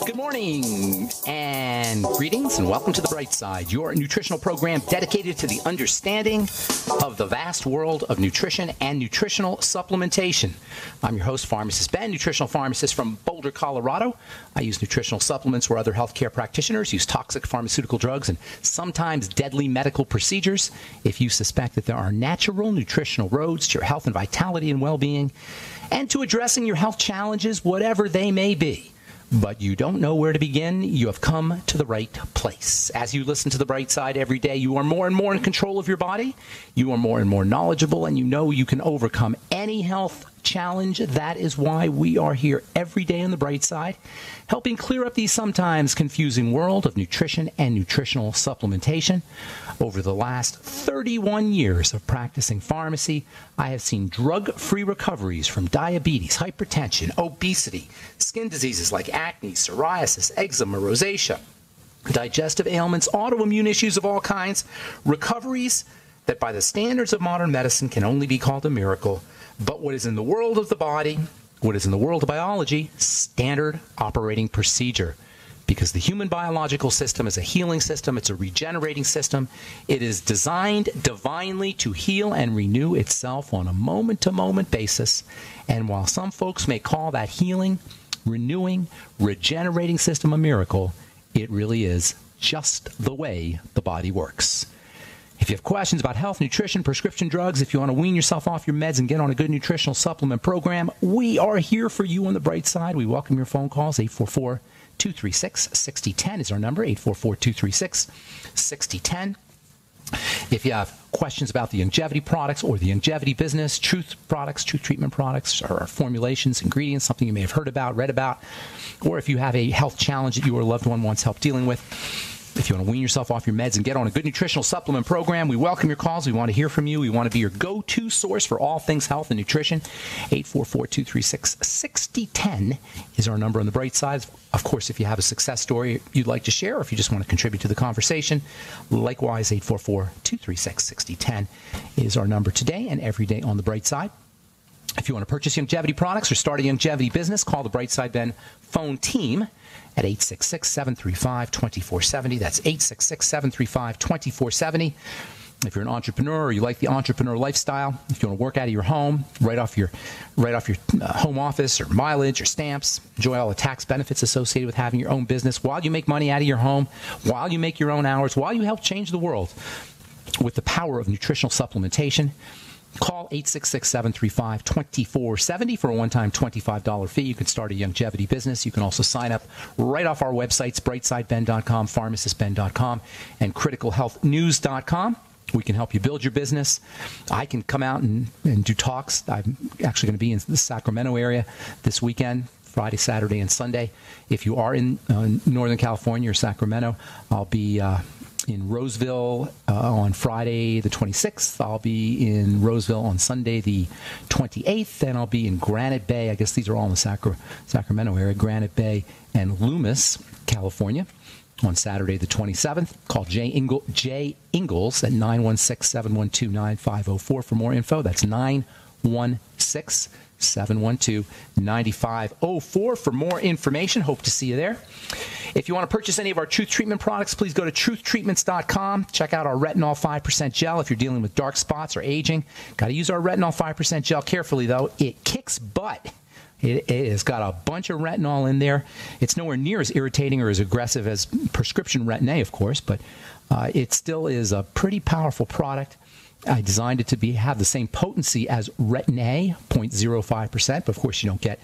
Good morning and greetings and welcome to The Bright Side, your nutritional program dedicated to the understanding of the vast world of nutrition and nutritional supplementation. I'm your host, Pharmacist Ben, nutritional pharmacist from Boulder, Colorado. I use nutritional supplements where other healthcare practitioners use toxic pharmaceutical drugs and sometimes deadly medical procedures. If you suspect that there are natural nutritional roads to your health and vitality and well-being and to addressing your health challenges, whatever they may be, but you don't know where to begin, you have come to the right place. As you listen to The Bright Side every day, you are more and more in control of your body, you are more and more knowledgeable, and you know you can overcome any health challenge. That is why we are here every day on The Bright Side, helping clear up the sometimes confusing world of nutrition and nutritional supplementation. Over the last 31 years of practicing pharmacy, I have seen drug-free recoveries from diabetes, hypertension, obesity, skin diseases like acne, psoriasis, eczema, rosacea, digestive ailments, autoimmune issues of all kinds, recoveries that by the standards of modern medicine can only be called a miracle. But what is in the world of the body, what is in the world of biology, standard operating procedure. Because the human biological system is a healing system, it's a regenerating system. It is designed divinely to heal and renew itself on a moment-to-moment basis. And while some folks may call that healing, renewing, regenerating system a miracle, it really is just the way the body works. If you have questions about health, nutrition, prescription drugs, if you want to wean yourself off your meds and get on a good nutritional supplement program, we are here for you on The Bright Side. We welcome your phone calls. 844-236-6010 is our number, 844-236-6010. If you have questions about the longevity products or the longevity business, truth products, truth treatment products, or formulations, ingredients, something you may have heard about, read about, or if you have a health challenge that you or a loved one wants help dealing with, if you want to wean yourself off your meds and get on a good nutritional supplement program, we welcome your calls. We want to hear from you. We want to be your go-to source for all things health and nutrition. 844-236-6010 is our number on The Bright Side. Of course, if you have a success story you'd like to share, or if you just want to contribute to the conversation, likewise, 844-236-6010 is our number today and every day on The Bright Side. If you want to purchase longevity products or start a longevity business, call the Bright Side Ben phone team at 866-735-2470. That's 866-735-2470. If you're an entrepreneur or you like the entrepreneur lifestyle, if you want to work out of your home, right off your home office or mileage or stamps, enjoy all the tax benefits associated with having your own business while you make money out of your home, while you make your own hours, while you help change the world with the power of nutritional supplementation, call 866-735-2470 for a one-time $25 fee. You can start a longevity business. You can also sign up right off our websites, brightsideben.com, pharmacistben.com, and criticalhealthnews.com. We can help you build your business. I can come out and do talks. I'm actually going to be in the Sacramento area this weekend, Friday, Saturday, and Sunday. If you are in Northern California or Sacramento, I'll be in Roseville on Friday the 26th. I'll be in Roseville on Sunday the 28th, and I'll be in Granite Bay. I guess these are all in the Sacramento area, Granite Bay and Loomis, California, on Saturday the 27th. Call Jay Ingalls at 916-712-9504 for more info. That's 916-712-9504 for more information. Hope to see you there. If you want to purchase any of our Truth Treatment products, please go to truthtreatments.com. Check out our Retinol 5% gel if you're dealing with dark spots or aging. Got to use our Retinol 5% gel carefully, though. It kicks butt. It has got a bunch of retinol in there. It's nowhere near as irritating or as aggressive as prescription Retin-A, of course, but it still is a pretty powerful product. I designed it to have the same potency as Retin-A, 0.05%, but of course you don't get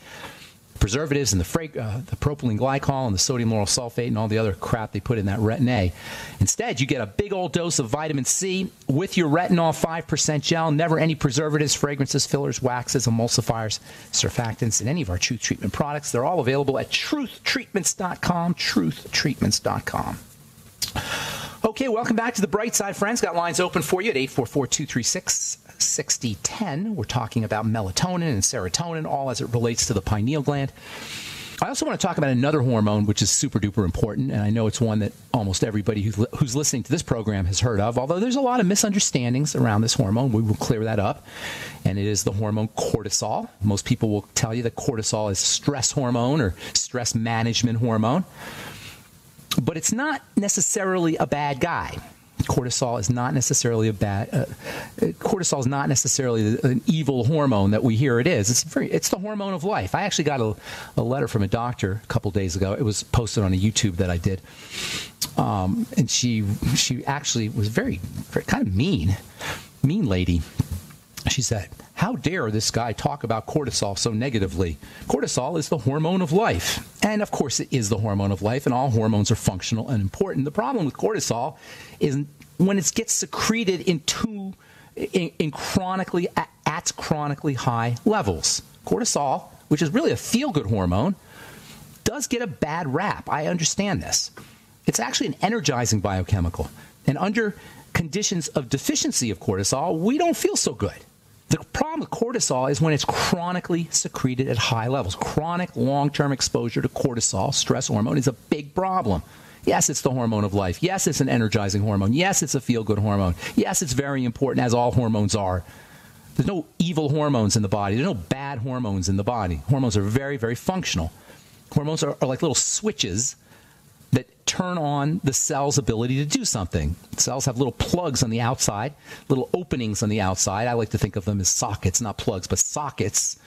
preservatives and the propylene glycol and the sodium lauryl sulfate and all the other crap they put in that Retin-A. Instead, you get a big old dose of vitamin C with your Retinol 5% gel. Never any preservatives, fragrances, fillers, waxes, emulsifiers, surfactants in any of our Truth Treatment products. They're all available at truthtreatments.com, truthtreatments.com. Okay, welcome back to The Bright Side, friends. Got lines open for you at 844-236-6010. We're talking about melatonin and serotonin, all as it relates to the pineal gland. I also want to talk about another hormone, which is super duper important, and I know it's one that almost everybody who's listening to this program has heard of, although there's a lot of misunderstandings around this hormone. We will clear that up, and it is the hormone cortisol. Most people will tell you that cortisol is stress hormone or stress management hormone, but it's not necessarily a bad guy. Cortisol is not necessarily cortisol is not necessarily an evil hormone that we hear it is. It's the hormone of life. I actually got a letter from a doctor a couple days ago. It was posted on a YouTube that I did. And she actually was very kind of mean lady. She said, "How dare this guy talk about cortisol so negatively? Cortisol is the hormone of life." And of course it is the hormone of life, and all hormones are functional and important. The problem with cortisol is when it gets secreted in chronically high levels. Cortisol, which is really a feel-good hormone, does get a bad rap. I understand this. It's actually an energizing biochemical. And under conditions of deficiency of cortisol, we don't feel so good. The problem with cortisol is when it's chronically secreted at high levels. Chronic long-term exposure to cortisol, stress hormone, is a big problem. Yes, it's the hormone of life. Yes, it's an energizing hormone. Yes, it's a feel-good hormone. Yes, it's very important, as all hormones are. There's no evil hormones in the body. There's no bad hormones in the body. Hormones are very, very functional. Hormones are like little switches that turn on the cell's ability to do something. Cells have little plugs on the outside, little openings on the outside. I like to think of them as sockets, not plugs, but sockets.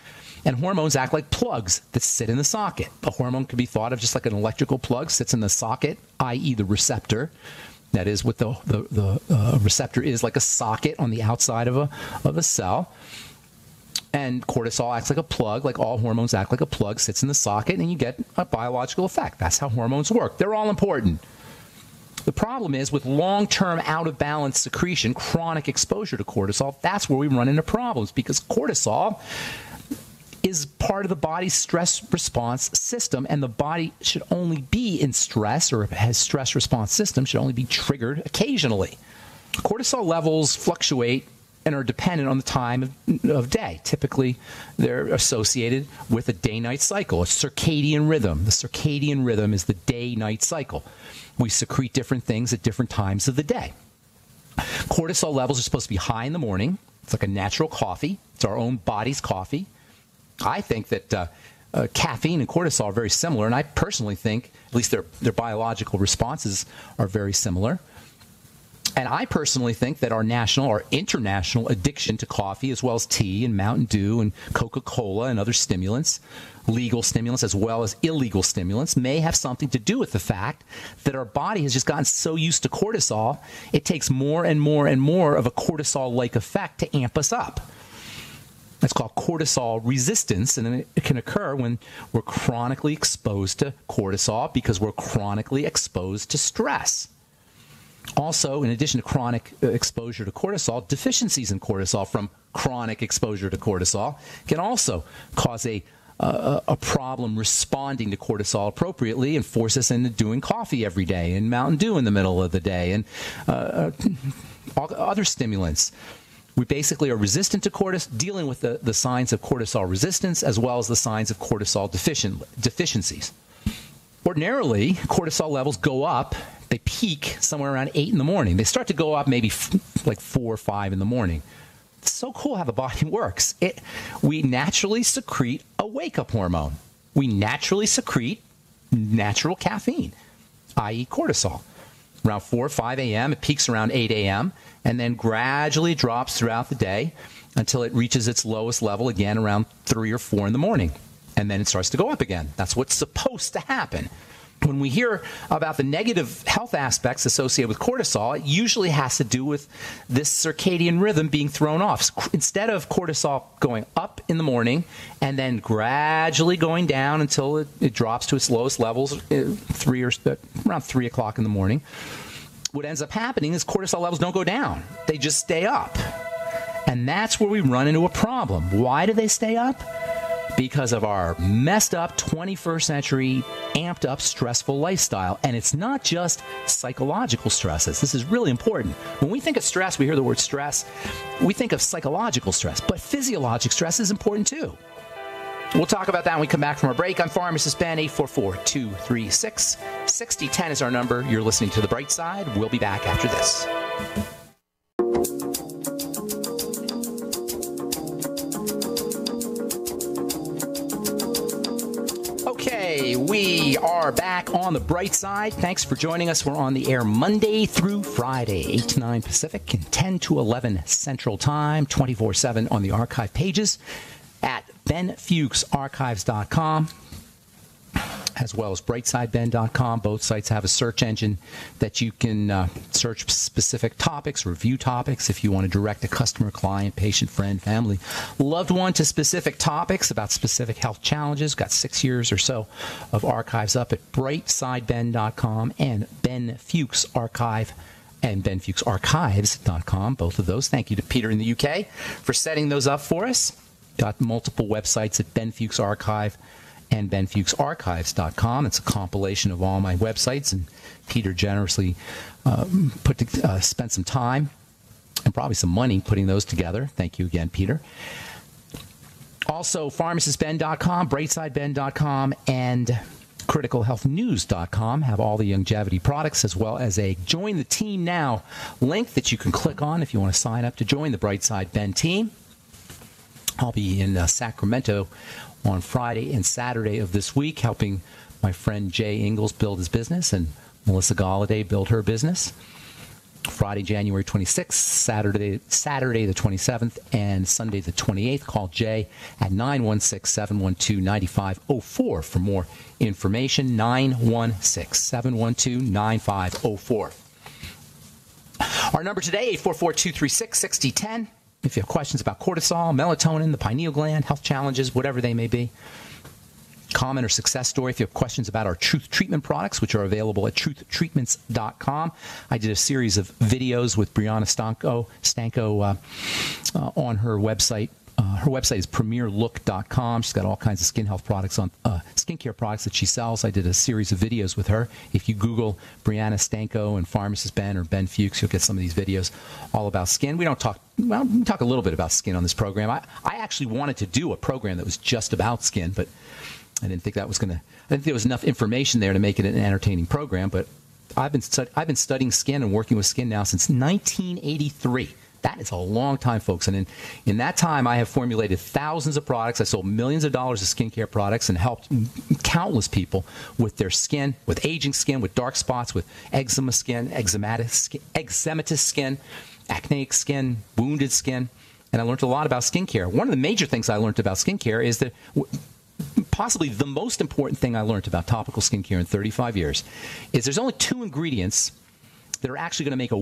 And hormones act like plugs that sit in the socket. A hormone can be thought of just like an electrical plug sits in the socket, i.e. the receptor. That is what the receptor is, like a socket on the outside of a cell. And cortisol acts like a plug, like all hormones act like a plug, sits in the socket, and you get a biological effect. That's how hormones work. They're all important. The problem is with long-term out-of-balance secretion, chronic exposure to cortisol, that's where we run into problems, because cortisol is part of the body's stress response system, and the body should only be in stress, or has stress response system, should only be triggered occasionally. Cortisol levels fluctuate and are dependent on the time of day. Typically, they're associated with a day-night cycle, a circadian rhythm. The circadian rhythm is the day-night cycle. We secrete different things at different times of the day. Cortisol levels are supposed to be high in the morning. It's like a natural coffee. It's our own body's coffee. I think that caffeine and cortisol are very similar, and I personally think, at least their biological responses are very similar. And I personally think that our national or international addiction to coffee, as well as tea and Mountain Dew and Coca-Cola and other stimulants, legal stimulants as well as illegal stimulants, may have something to do with the fact that our body has just gotten so used to cortisol, it takes more and more and more of a cortisol-like effect to amp us up. That's called cortisol resistance, and it can occur when we're chronically exposed to cortisol because we're chronically exposed to stress. Also, in addition to chronic exposure to cortisol, deficiencies in cortisol from chronic exposure to cortisol can also cause a problem responding to cortisol appropriately and force us into doing coffee every day and Mountain Dew in the middle of the day and other stimulants. We basically are resistant to cortisol, dealing with the signs of cortisol resistance as well as the signs of cortisol deficiencies. Ordinarily, cortisol levels go up. They peak somewhere around 8 in the morning. They start to go up maybe like 4 or 5 in the morning. It's so cool how the body works. We naturally secrete a wake-up hormone. We naturally secrete natural caffeine, i.e. cortisol. Around 4 or 5 a.m., it peaks around 8 a.m., and then gradually drops throughout the day until it reaches its lowest level again around 3 or 4 in the morning. And then it starts to go up again. That's what's supposed to happen. When we hear about the negative health aspects associated with cortisol, it usually has to do with this circadian rhythm being thrown off. Instead of cortisol going up in the morning and then gradually going down until it drops to its lowest levels around 3 o'clock in the morning, what ends up happening is cortisol levels don't go down. They just stay up. And that's where we run into a problem. Why do they stay up? Because of our messed up 21st century amped up stressful lifestyle. And it's not just psychological stresses. This is really important. When we think of stress, we hear the word stress, we think of psychological stress, but physiologic stress is important too. We'll talk about that when we come back from our break. I'm Pharmacist Ben. 844-236-6010 is our number. You're listening to The Bright Side. We'll be back after this. Okay, we are back on The Bright Side. Thanks for joining us. We're on the air Monday through Friday, 8 to 9 Pacific and 10 to 11 Central Time, 24/7 on the archive pages at benfuchsarchives.com, as well as brightsideben.com. Both sites have a search engine that you can search specific topics, review topics, if you want to direct a customer, client, patient, friend, family, loved one to specific topics about specific health challenges. Got 6 years or so of archives up at brightsideben.com and Ben Fuchs Archive and benfuchsarchives.com, both of those. Thank you to Peter in the UK for setting those up for us. Got multiple websites at Ben Fuchs Archive and benfuchsarchives.com. It's a compilation of all my websites, and Peter generously spent some time and probably some money putting those together. Thank you again, Peter. Also, pharmacistben.com, brightsideben.com, and criticalhealthnews.com have all the longevity products, as well as a Join the Team Now link that you can click on if you want to sign up to join the Brightside Ben team. I'll be in Sacramento on Friday and Saturday of this week, helping my friend Jay Ingalls build his business and Melissa Galladay build her business. Friday, January 26th, Saturday the 27th, and Sunday the 28th. Call Jay at 916-712-9504 for more information. 916-712-9504. Our number today, 844-236-6010. If you have questions about cortisol, melatonin, the pineal gland, health challenges, whatever they may be, comment or success story. If you have questions about our Truth Treatment products, which are available at truthtreatments.com. I did a series of videos with Brianna Stanko on her website. Her website is premierlook.com. She's got all kinds of skin health products on skincare products that she sells. I did a series of videos with her. If you Google Brianna Stanko and Pharmacist Ben or Ben Fuchs, you'll get some of these videos all about skin. We talk a little bit about skin on this program. I actually wanted to do a program that was just about skin, but I didn't think that was I didn't think there was enough information there to make it an entertaining program. But I've been studying skin and working with skin now since 1983. That is a long time, folks. And in that time, I have formulated thousands of products. I sold millions of dollars of skincare products and helped countless people with their skin, with aging skin, with dark spots, with eczema skin, eczematous skin, acneic skin, wounded skin. And I learned a lot about skincare. One of the major things I learned about skincare is that possibly the most important thing I learned about topical skincare in 35 years is there's only 2 ingredients that are actually going to make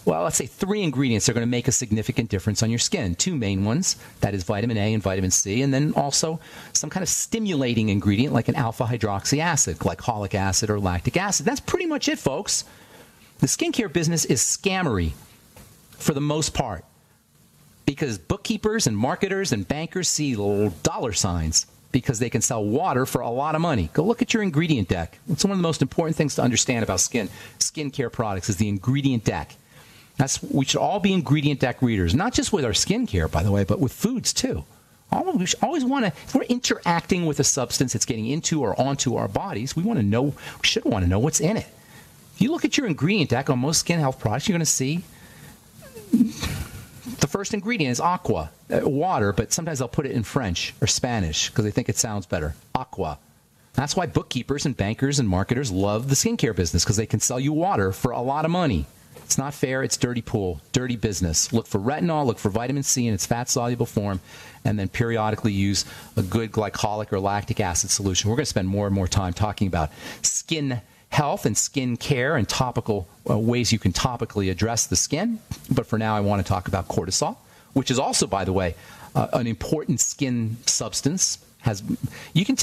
let's say 3 ingredients that are going to make a significant difference on your skin. 2 main ones, that is vitamin A and vitamin C, and then also some kind of stimulating ingredient like an alpha hydroxy acid, glycolic acid, or lactic acid. That's pretty much it, folks. The skincare business is scammery for the most part because bookkeepers and marketers and bankers see little dollar signs because they can sell water for a lot of money. Go look at your ingredient deck. It's one of the most important things to understand about skincare products is the ingredient deck. We should all be ingredient deck readers, not just with our skincare, by the way, but with foods too. We should always want to, if we're interacting with a substance that's getting into or onto our bodies, we should want to know what's in it. If you look at your ingredient deck on most skin health products, you're going to see the first ingredient is aqua, water, but sometimes they'll put it in French or Spanish because they think it sounds better. Aqua. That's why bookkeepers and bankers and marketers love the skincare business because they can sell you water for a lot of money. It's not fair. It's dirty pool, dirty business. Look for retinol, look for vitamin C in its fat-soluble form, and then periodically use a good glycolic or lactic acid solution. We're going to spend more and more time talking about skin health and skin care and topical ways you can topically address the skin. But for now, I want to talk about cortisol, which is also, by the way, an important skin substance. You can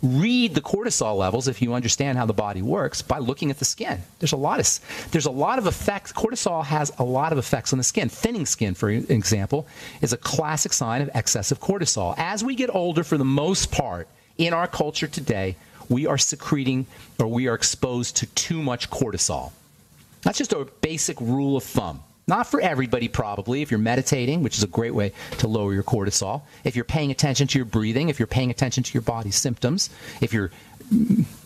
read the cortisol levels if you understand how the body works by looking at the skin. There's a lot of effects. Cortisol has a lot of effects on the skin. Thinning skin, for example, is a classic sign of excessive cortisol. As we get older, for the most part, in our culture today, we are secreting or we are exposed to too much cortisol. That's just a basic rule of thumb. Not for everybody, probably. If you're meditating, which is a great way to lower your cortisol. If you're paying attention to your breathing, if you're paying attention to your body's symptoms, if you're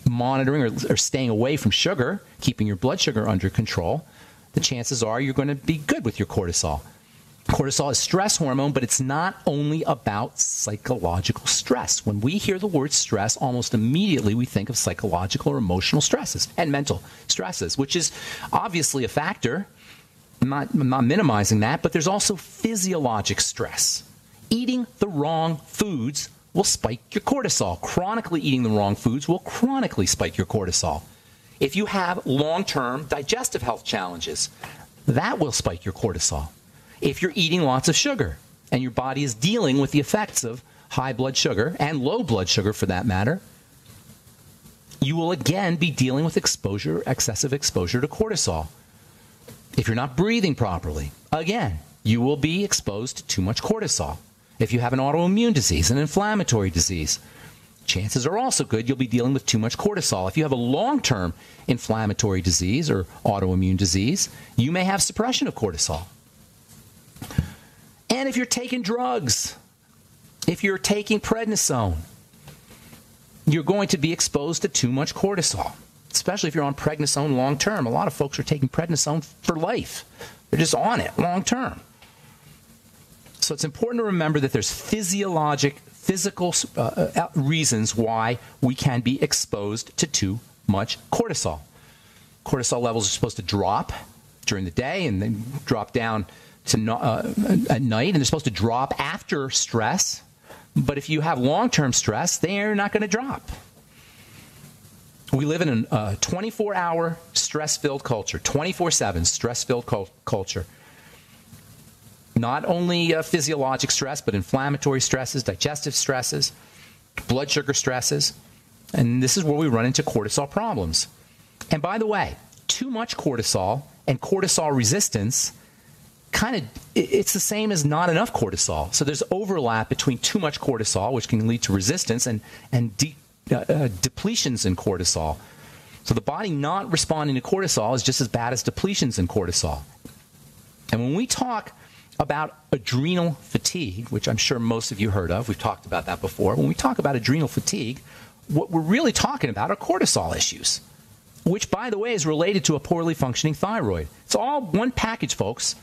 monitoring or staying away from sugar, keeping your blood sugar under control, the chances are you're going to be good with your cortisol. Cortisol is stress hormone, but it's not only about psychological stress. When we hear the word stress, almost immediately we think of psychological or emotional stresses and mental stresses, which is obviously a factor. I'm not minimizing that, but there's also physiologic stress. Eating the wrong foods will spike your cortisol. Chronically eating the wrong foods will chronically spike your cortisol. If you have long-term digestive health challenges, that will spike your cortisol. If you're eating lots of sugar and your body is dealing with the effects of high blood sugar and low blood sugar for that matter, you will again be dealing with excessive exposure to cortisol. If you're not breathing properly, again, you will be exposed to too much cortisol. If you have an autoimmune disease, an inflammatory disease, chances are also good you'll be dealing with too much cortisol. If you have a long-term inflammatory disease or autoimmune disease, you may have suppression of cortisol. And if you're taking drugs, if you're taking prednisone, you're going to be exposed to too much cortisol, especially if you're on prednisone long term. A lot of folks are taking prednisone for life. They're just on it long term. So it's important to remember that there's physical reasons why we can be exposed to too much cortisol. Cortisol levels are supposed to drop during the day and then drop down to at night, and they're supposed to drop after stress. But if you have long-term stress, they're not going to drop. We live in a 24-hour stress-filled culture, 24/7 stress-filled culture. Not only physiologic stress, but inflammatory stresses, digestive stresses, blood sugar stresses. And this is where we run into cortisol problems. And by the way, too much cortisol and cortisol resistance it's the same as not enough cortisol. So there's overlap between too much cortisol, which can lead to resistance, and depletions in cortisol. So the body not responding to cortisol is just as bad as depletions in cortisol. And when we talk about adrenal fatigue, which I'm sure most of you heard of, we've talked about that before. When we talk about adrenal fatigue, what we're really talking about are cortisol issues, which, by the way, is related to a poorly functioning thyroid. It's all one package, folks.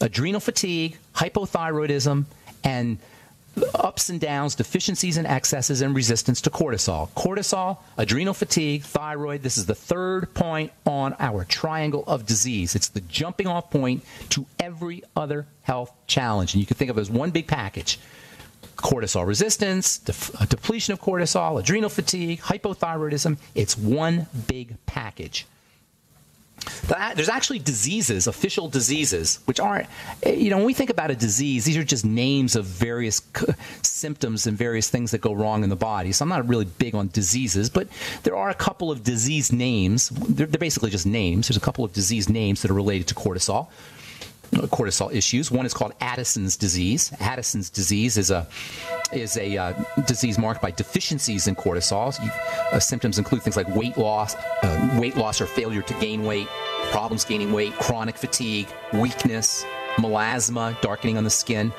Adrenal fatigue, hypothyroidism, and ups and downs, deficiencies and excesses, and resistance to cortisol. Cortisol, adrenal fatigue, thyroid. This is the third point on our triangle of disease. It's the jumping off point to every other health challenge. And you can think of it as one big package. Cortisol resistance, depletion of cortisol, adrenal fatigue, hypothyroidism. It's one big package. There's actually diseases, official diseases, which aren't, when we think about a disease, these are just names of various symptoms and various things that go wrong in the body. So I'm not really big on diseases, but there are a couple of disease names. They're basically just names. There's a couple of disease names that are related to cortisol issues. One is called Addison's disease. Addison's disease is a disease marked by deficiencies in cortisol. Symptoms include things like weight loss or failure to gain weight, problems gaining weight, chronic fatigue, weakness, melasma, darkening on the skin,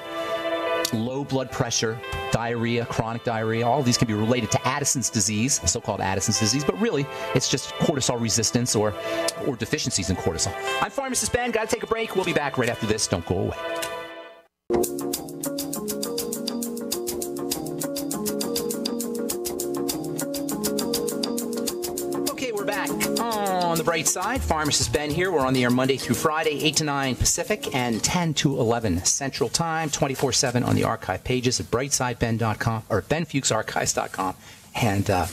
low blood pressure, diarrhea, chronic diarrhea. All of these can be related to Addison's disease, so-called Addison's disease, but really it's just cortisol resistance or deficiencies in cortisol. I'm Pharmacist Ben. Got to take a break. We'll be back right after this. Don't go away. On the bright side, Pharmacist Ben here. We're on the air Monday through Friday, 8 to 9 Pacific and 10 to 11 Central Time, 24/7 on the archive pages at brightsideben.com or benfuchsarchives.com. And I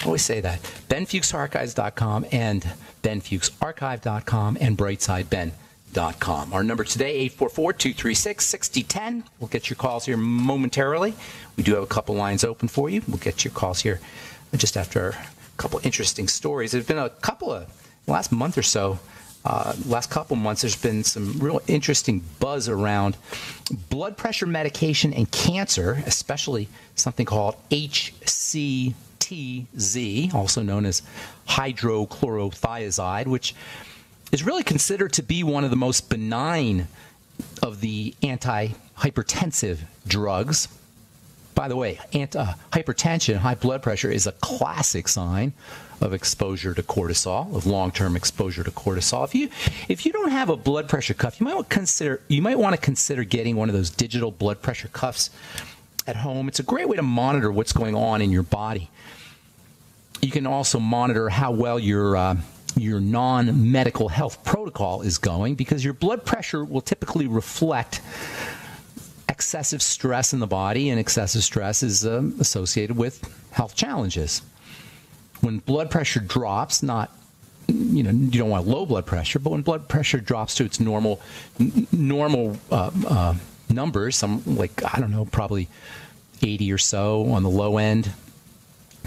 always say that, benfuchsarchives.com and benfuchsarchive.com and brightsideben.com. Our number today, 844-236-6010. We'll get your calls here momentarily. We do have a couple lines open for you. We'll get your calls here just after couple interesting stories. There's been a couple of, last month or so, last couple months, there's been some real interesting buzz around blood pressure medication and cancer, especially something called HCTZ, also known as hydrochlorothiazide, which is really considered to be one of the most benign of the antihypertensive drugs. By the way, hypertension, high blood pressure, is a classic sign of exposure to cortisol, of long-term exposure to cortisol. If you don't have a blood pressure cuff, you might want to consider getting one of those digital blood pressure cuffs at home. It's a great way to monitor what's going on in your body. You can also monitor how well your non-medical health protocol is going, because your blood pressure will typically reflect excessive stress in the body, and excessive stress is associated with health challenges. When blood pressure drops, you don't want low blood pressure, but when blood pressure drops to its normal numbers, probably 80 or so on the low end,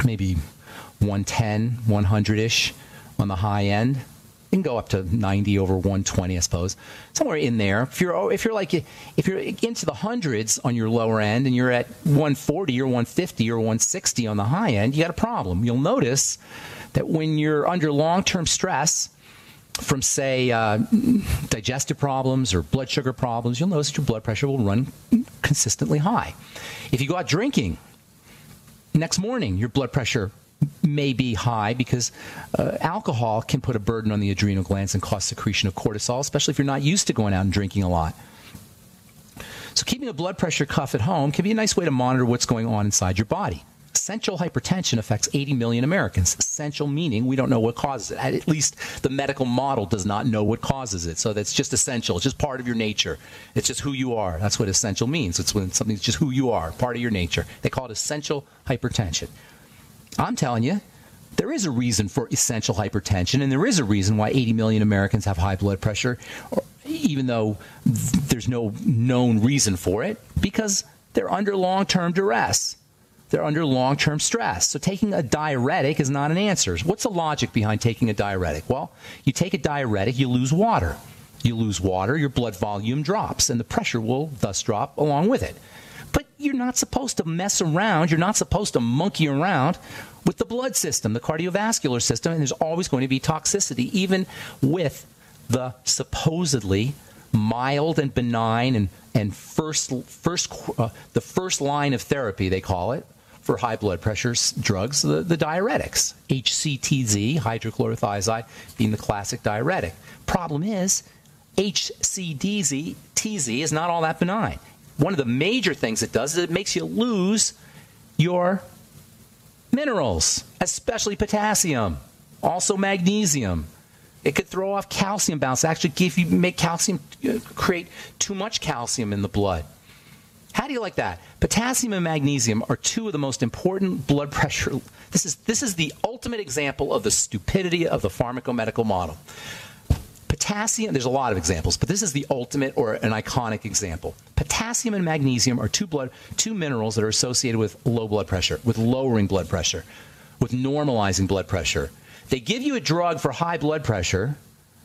maybe 110, 100-ish on the high end. It can go up to 90 over 120, I suppose, somewhere in there. If you're into the hundreds on your lower end and you're at 140 or 150 or 160 on the high end, you got a problem. You'll notice that when you're under long-term stress from, say, digestive problems or blood sugar problems, you'll notice that your blood pressure will run consistently high. If you go out drinking, next morning your blood pressure may be high, because alcohol can put a burden on the adrenal glands and cause secretion of cortisol, especially if you're not used to going out and drinking a lot. So keeping a blood pressure cuff at home can be a nice way to monitor what's going on inside your body. Essential hypertension affects 80 million Americans. Essential meaning we don't know what causes it. At least the medical model does not know what causes it. So that's just essential. It's just part of your nature. It's just who you are. That's what essential means. It's when something's just who you are, part of your nature. They call it essential hypertension. I'm telling you, there is a reason for essential hypertension, and there is a reason why 80 million Americans have high blood pressure, even though there's no known reason for it, because they're under long-term duress. They're under long-term stress. So taking a diuretic is not an answer. What's the logic behind taking a diuretic? Well, you take a diuretic, you lose water. You lose water, your blood volume drops, and the pressure will thus drop along with it. But you're not supposed to mess around. You're not supposed to monkey around with the blood system, the cardiovascular system, and there's always going to be toxicity, even with the supposedly mild and benign and the first line of therapy, they call it, for high blood pressure drugs, the diuretics. HCTZ, hydrochlorothiazide, being the classic diuretic. Problem is, HCTZ is not all that benign. One of the major things it does is it makes you lose your minerals, especially potassium, also magnesium. It could throw off calcium balance, actually make calcium, create too much calcium in the blood. How do you like that? Potassium and magnesium are two of the most important blood pressure. This is the ultimate example of the stupidity of the pharmacomedical model. Potassium, there's a lot of examples, but this is the ultimate or an iconic example. Potassium and magnesium are two minerals that are associated with low blood pressure, with lowering blood pressure, with normalizing blood pressure. They give you a drug for high blood pressure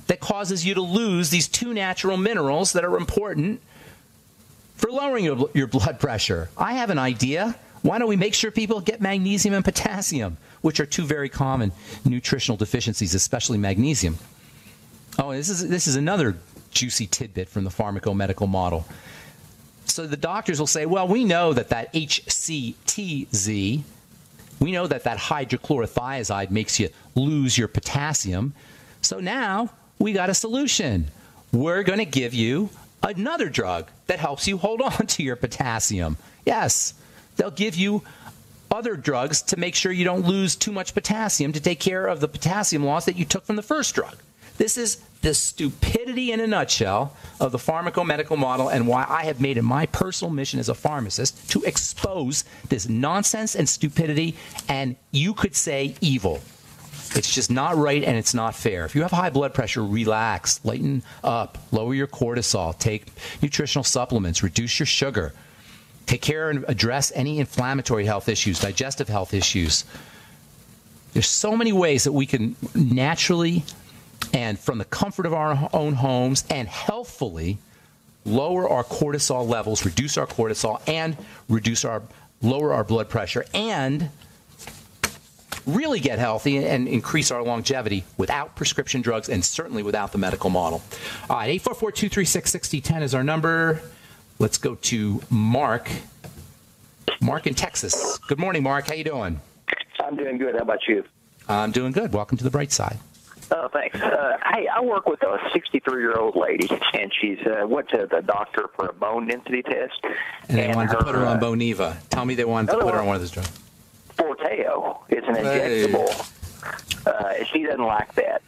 that causes you to lose these two natural minerals that are important for lowering your blood pressure. I have an idea. Why don't we make sure people get magnesium and potassium, which are two very common nutritional deficiencies, especially magnesium. Oh, this is another juicy tidbit from the pharmacomedical model. So the doctors will say, well, we know that HCTZ, we know that hydrochlorothiazide makes you lose your potassium. So now we got a solution. We're going to give you another drug that helps you hold on to your potassium. Yes, they'll give you other drugs to make sure you don't lose too much potassium, to take care of the potassium loss that you took from the first drug. This is the stupidity in a nutshell of the pharmacomedical model, and why I have made it my personal mission as a pharmacist to expose this nonsense and stupidity, and you could say evil. It's just not right, and it's not fair. If you have high blood pressure, relax, lighten up, lower your cortisol, take nutritional supplements, reduce your sugar, take care and address any inflammatory health issues, digestive health issues. There's so many ways that we can naturally and from the comfort of our own homes and healthfully lower our cortisol levels, reduce our cortisol, and lower our blood pressure, and really get healthy and increase our longevity without prescription drugs and certainly without the medical model. All right, 844-236-6010 is our number. Let's go to Mark. Mark in Texas. Good morning, Mark. How you doing? I'm doing good. How about you? I'm doing good. Welcome to the bright side. Oh, thanks. Hey, I work with a 63-year-old lady, and she's went to the doctor for a bone density test. And they wanted to put her on Boniva. Tell me they wanted to put her on one of those drugs. Forteo. It's an injectable. She doesn't like that.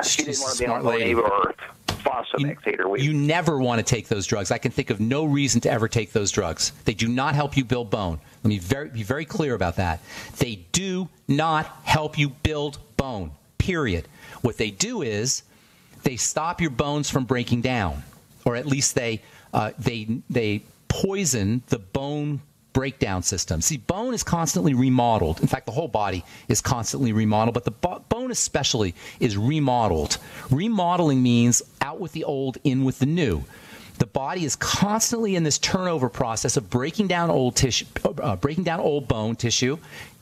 She didn't want to be on Boniva or Fosamax either. You never want to take those drugs. I can think of no reason to ever take those drugs. They do not help you build bone. Let me be very clear about that. They do not help you build bone, period. What they do is they stop your bones from breaking down, or at least they poison the bone breakdown system. See, bone is constantly remodeled. In fact, the whole body is constantly remodeled, but the bone especially is remodeled. Remodeling means out with the old, in with the new. The body is constantly in this turnover process of breaking down old tissue, breaking down old bone tissue,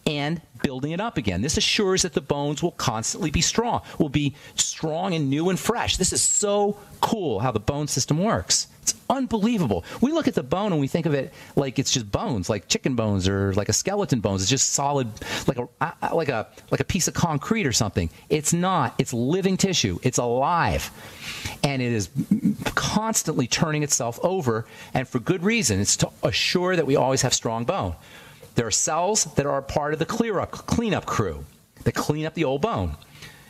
and building it up again. This assures that the bones will constantly be strong, and new and fresh. This is so cool how the bone system works. It's unbelievable. We look at the bone and we think of it like it's just bones, like chicken bones or like a skeleton bones. It's just solid, like a piece of concrete or something. It's not. It's living tissue. It's alive, and it is constantly turning itself over, and for good reason. It's to assure that we always have strong bone. There are cells that are part of the cleanup crew that clean up the old bone.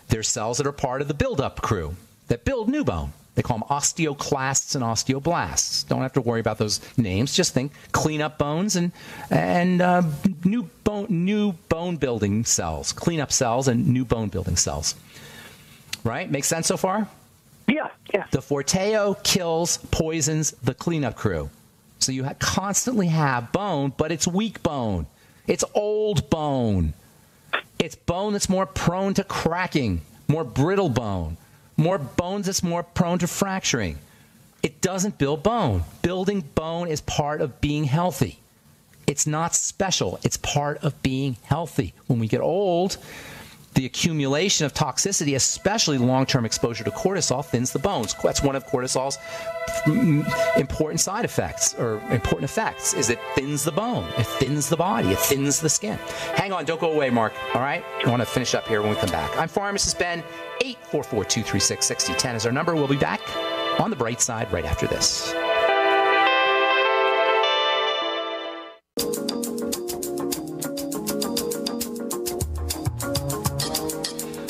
There are cells that are part of the build-up crew that build new bone. They call them osteoclasts and osteoblasts. Don't have to worry about those names. Just think clean up bones and new bone building cells, clean up cells and new bone building cells. Right? Makes sense so far? Yeah. The Forteo poisons the cleanup crew. So you constantly have bone, but it's weak bone. It's old bone. It's bone that's more prone to cracking, more brittle bone, more bones that's more prone to fracturing. It doesn't build bone. Building bone is part of being healthy. It's not special. It's part of being healthy. When we get old, the accumulation of toxicity, especially long-term exposure to cortisol, thins the bones. That's one of cortisol's important side effects, or important effects, is it thins the bone. It thins the body. It thins the skin. Hang on. Don't go away, Mark. All right? I want to finish up here when we come back. I'm Pharmacist Ben. 844-236-6010 is our number. We'll be back on the bright side right after this.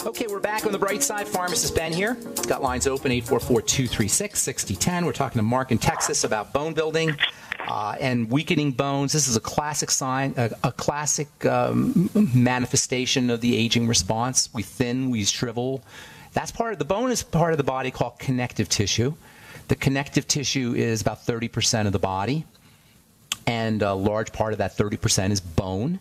Okay, we're back on the bright side. Pharmacist Ben here. Got lines open, 844-236-6010. We're talking to Mark in Texas about bone building and weakening bones. This is a classic sign, a classic manifestation of the aging response. We thin, we shrivel. The bone is part of the body called connective tissue. The connective tissue is about 30% of the body, and a large part of that 30% is bone.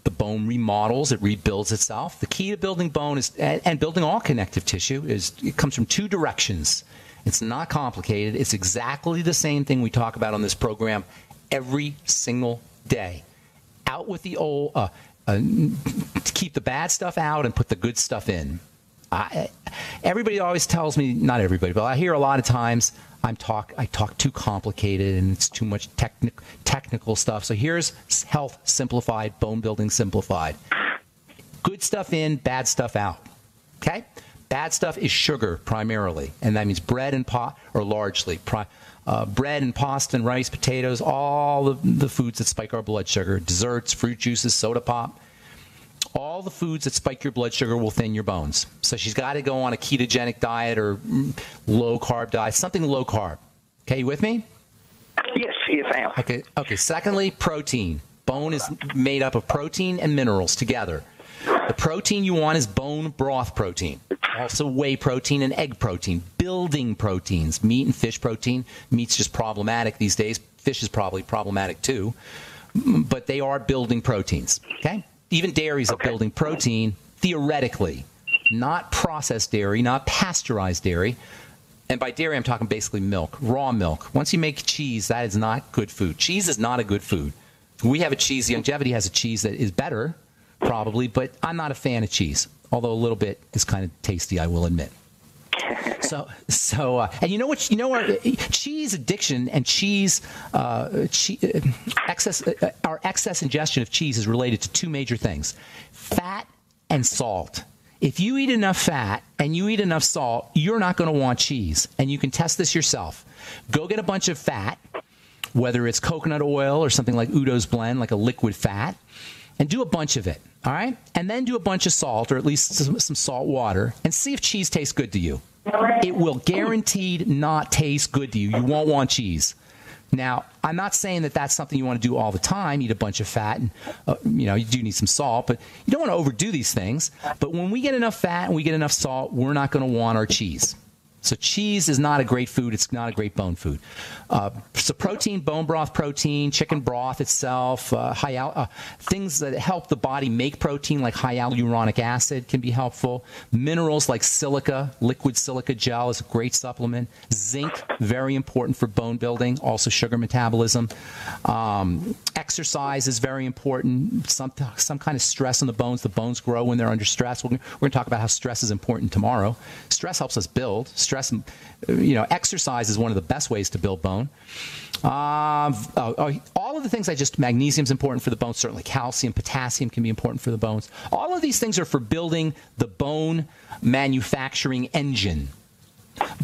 The bone remodels, it rebuilds itself. The key to building bone is, and building all connective tissue, it comes from two directions. It's not complicated. It's exactly the same thing we talk about on this program every single day. Out with the old, to keep the bad stuff out and put the good stuff in. Everybody always tells me, not everybody, but I hear a lot of times I talk too complicated and it's too much technical stuff. So here's health simplified, bone building simplified. Good stuff in, bad stuff out. Okay? Bad stuff is sugar primarily, and that means bread and largely. Bread and pasta and rice, potatoes, all the foods that spike our blood sugar, desserts, fruit juices, soda pop. All the foods that spike your blood sugar will thin your bones. So she's got to go on a ketogenic diet or low-carb diet, something low-carb. Okay, you with me? Yes, I am. Okay. Secondly, protein. Bone is made up of protein and minerals together. The protein you want is bone broth protein. Also whey protein and egg protein. Building proteins. Meat and fish protein. Meat's just problematic these days. Fish is probably problematic too. But they are building proteins. Okay? Even dairy is a building protein, theoretically. Not processed dairy, not pasteurized dairy. And by dairy, I'm talking basically milk, raw milk. Once you make cheese, that is not good food. Cheese is not a good food. We have a cheese, Longevity has a cheese that is better, probably, but I'm not a fan of cheese, although a little bit is kind of tasty, I will admit. And you know what? Cheese addiction and our excess ingestion of cheese is related to two major things: fat and salt. If you eat enough fat and you eat enough salt, you're not going to want cheese. And you can test this yourself. Go get a bunch of fat, whether it's coconut oil or something like Udo's Blend, like a liquid fat, and do a bunch of it, all right? And then do a bunch of salt, or at least some salt water, and see if cheese tastes good to you. It will guaranteed not taste good to you. You won't want cheese. Now, I'm not saying that that's something you want to do all the time, eat a bunch of fat, and you do need some salt, but you don't want to overdo these things. But when we get enough fat and we get enough salt, we're not going to want our cheese. So cheese is not a great food. It's not a great bone food. So protein, bone broth protein, chicken broth itself, things that help the body make protein like high hyaluronic acid can be helpful. Minerals like silica, liquid silica gel is a great supplement. Zinc, very important for bone building, also sugar metabolism. Exercise is very important. Some kind of stress on the bones. The bones grow when they're under stress. We're going to talk about how stress is important tomorrow. Stress helps us build. Exercise is one of the best ways to build bone. All of the things magnesium is important for the bones, certainly calcium, potassium can be important for the bones. All of these things are for building the bone manufacturing engine.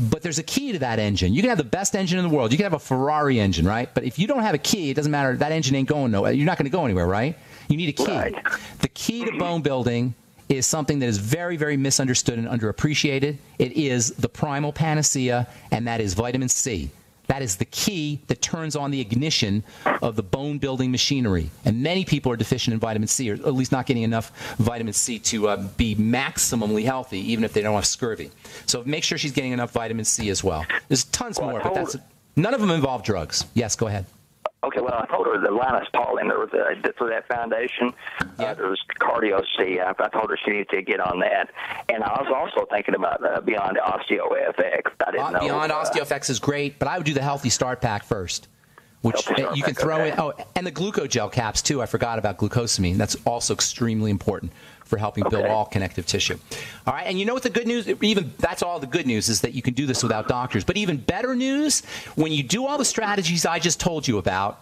But there's a key to that engine. You can have the best engine in the world. You can have a Ferrari engine, right? But if you don't have a key, it doesn't matter. That engine ain't going nowhere. You're not going to go anywhere, right? You need a key. Right. The key to bone building is something that is very, very misunderstood and underappreciated. It is the primal panacea, and that is vitamin C. That is the key that turns on the ignition of the bone-building machinery. And many people are deficient in vitamin C, or at least not getting enough vitamin C to be maximally healthy, even if they don't have scurvy. So make sure she's getting enough vitamin C as well. There's tons more, but none of them involve drugs. Yes, go ahead. Okay, well, I told her the Linus Pauling, there was for that foundation, there was Cardio C. I told her she needed to get on that. And I was also thinking about Beyond OsteoFX. I didn't know. Beyond OsteoFX is great, but I would do the Healthy Start Pack first, which you can throw in. Oh, and the glucogel caps, too. I forgot about glucosamine. That's also extremely important for helping build all connective tissue. All right, and you know what the good news, that's all the good news, is that you can do this without doctors. But even better news, when you do all the strategies I just told you about,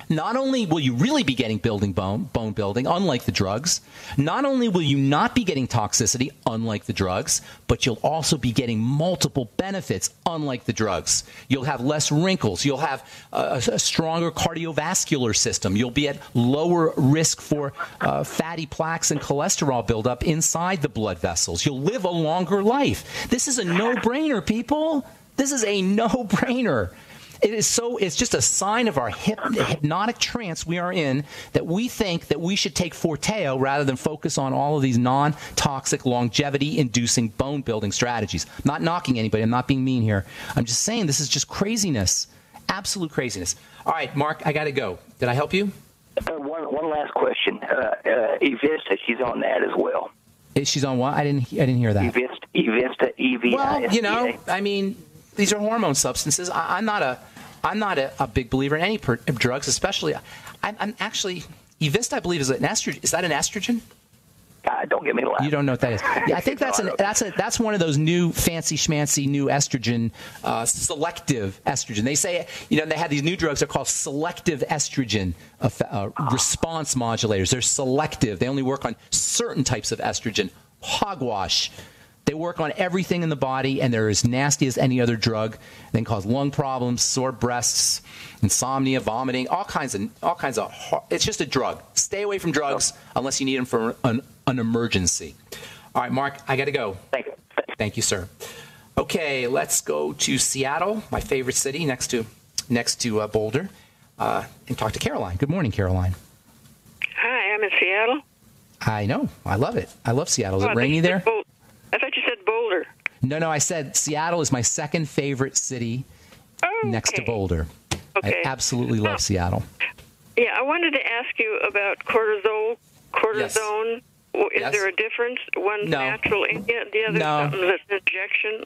not only will you really be getting bone building, unlike the drugs, not only will you not be getting toxicity, unlike the drugs, but you'll also be getting multiple benefits, unlike the drugs. You'll have less wrinkles. You'll have a stronger cardiovascular system. You'll be at lower risk for fatty plaques and cholesterol buildup inside the blood vessels. You'll live a longer life. This is a no-brainer, people. This is a no-brainer. It's just a sign of our hypnotic trance we are in, that we think that we should take Forteo rather than focus on all of these non-toxic, longevity-inducing bone-building strategies. I'm not knocking anybody. I'm not being mean here. I'm just saying this is just craziness, absolute craziness. All right, Mark, I got to go. Did I help you? One last question. Evista, she's on that as well. She's on what? I didn't hear that. Evista, E-V-I-S-T-A. Well, I mean, these are hormone substances. I'm not a big believer in any drugs, especially. I'm actually, Evista, I believe, is an estrogen. Is that an estrogen? Don't get me laughing. You don't know what that is. Yeah, I think that's one of those new fancy schmancy new estrogen, selective estrogen. They say, they have these new drugs that are called selective estrogen response modulators. They're selective. They only work on certain types of estrogen. Hogwash. They work on everything in the body, and they're as nasty as any other drug. They can cause lung problems, sore breasts, insomnia, vomiting, all kinds of. It's just a drug. Stay away from drugs unless you need them for an emergency. All right, Mark, I got to go. Thank you. Thank you, sir. Okay, let's go to Seattle, my favorite city, next to Boulder, and talk to Caroline. Good morning, Caroline. Hi, I'm in Seattle. I know. I love it. I love Seattle. Is it rainy there? I thought you said Boulder. No, I said Seattle is my second favorite city next to Boulder. Okay. I absolutely love Seattle. Yeah, I wanted to ask you about cortisone. Yes. Is there a difference? One's natural, the other something that's an injection?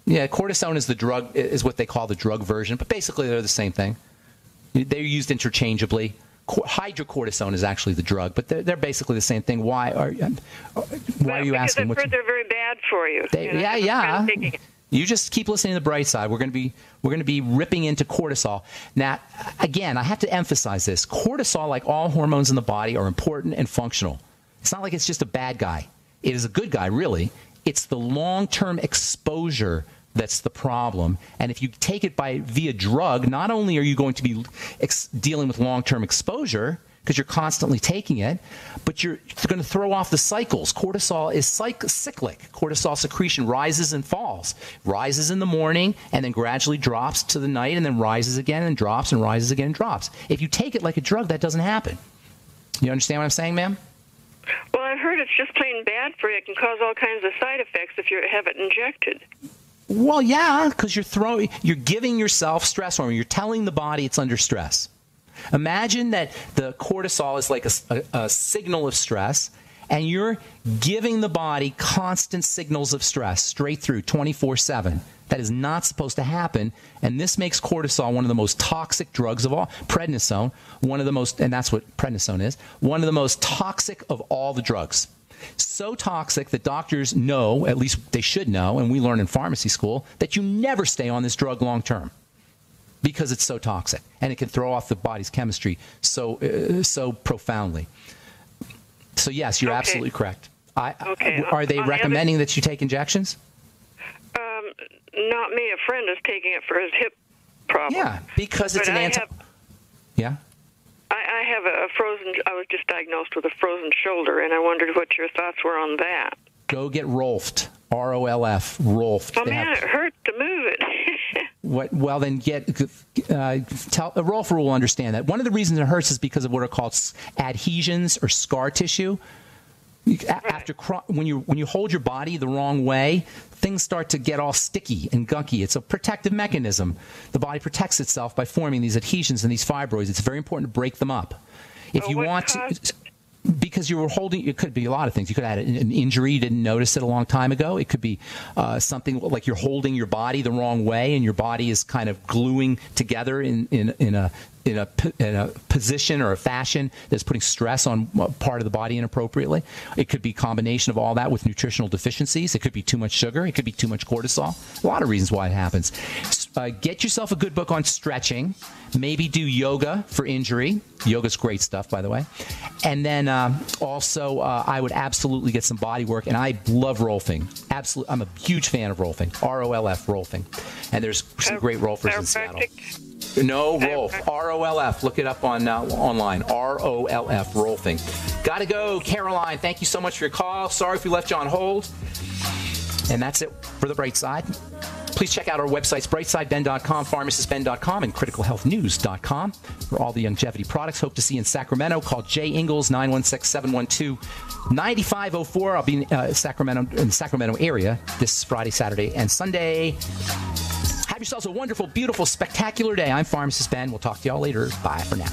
Yeah, cortisone is the drug, is what they call the drug version, but basically they're the same thing. They're used interchangeably. Hydrocortisone is actually the drug, but they're basically the same thing. Why are you asking? Because I've heard they're very bad for you. Yeah. You just keep listening to the bright side. We're going to be ripping into cortisol. Now, again, I have to emphasize this. Cortisol, like all hormones in the body, are important and functional. It's not like it's just a bad guy. It is a good guy, really. It's the long-term exposure that's the problem. And if you take it via drug, not only are you going to be dealing with long-term exposure because you're constantly taking it, but you're going to throw off the cycles. Cortisol is cyclic. Cortisol secretion rises and falls. Rises in the morning and then gradually drops to the night and then rises again and drops and rises again and drops. If you take it like a drug, that doesn't happen. You understand what I'm saying, ma'am? Well, I've heard it's just plain bad for you. It can cause all kinds of side effects if you have it injected. Well, yeah, because you're giving yourself stress hormone. You're telling the body it's under stress. Imagine that the cortisol is like a signal of stress, and you're giving the body constant signals of stress straight through 24/7. That is not supposed to happen, and this makes cortisol one of the most toxic drugs of all. Prednisone, and that's what prednisone is, one of the most toxic of all the drugs. So toxic that doctors know, at least they should know, and we learn in pharmacy school, that you never stay on this drug long term because it's so toxic and it can throw off the body's chemistry so profoundly. So yes, you're absolutely correct. Are they recommending that you take injections? Not me. A friend is taking it for his hip problem. Yeah, because it's Yeah. I have I was just diagnosed with a frozen shoulder, and I wondered what your thoughts were on that. Go get Rolfed, R-O-L-F, Rolfed. Oh, man, it hurts to move it. Well, then a Rolfer will understand that. One of the reasons it hurts is because of what are called adhesions or scar tissue. When you hold your body the wrong way, things start to get all sticky and gunky. It's a protective mechanism. The body protects itself by forming these adhesions and these fibroids. It's very important to break them up. If you want to, because you were holding, it could be a lot of things. You could have had an injury, you didn't notice it a long time ago. It could be something like you're holding your body the wrong way, and your body is kind of gluing together in a position or a fashion that's putting stress on part of the body inappropriately. It could be a combination of all that with nutritional deficiencies. It could be too much sugar. It could be too much cortisol. A lot of reasons why it happens. Get yourself a good book on stretching. Maybe do yoga for injury. Yoga's great stuff, by the way. And then also, I would absolutely get some body work. And I love Rolfing. Absolutely, I'm a huge fan of Rolfing. R-O-L-F, Rolfing. And there's some great Rolfers in Seattle. No, Rolf. R-O-L-F. Look it up on online. R-O-L-F, Rolfing. Gotta go, Caroline. Thank you so much for your call. Sorry if we left you on hold. And that's it for The Bright Side. Please check out our websites, brightsideben.com, pharmacistben.com, and criticalhealthnews.com for all the longevity products. Hope to see you in Sacramento. Call Jay Ingalls, 916-712-9504. I'll be in the Sacramento area this Friday, Saturday, and Sunday. Have yourselves a wonderful, beautiful, spectacular day. I'm Pharmacist Ben. We'll talk to y'all later. Bye for now.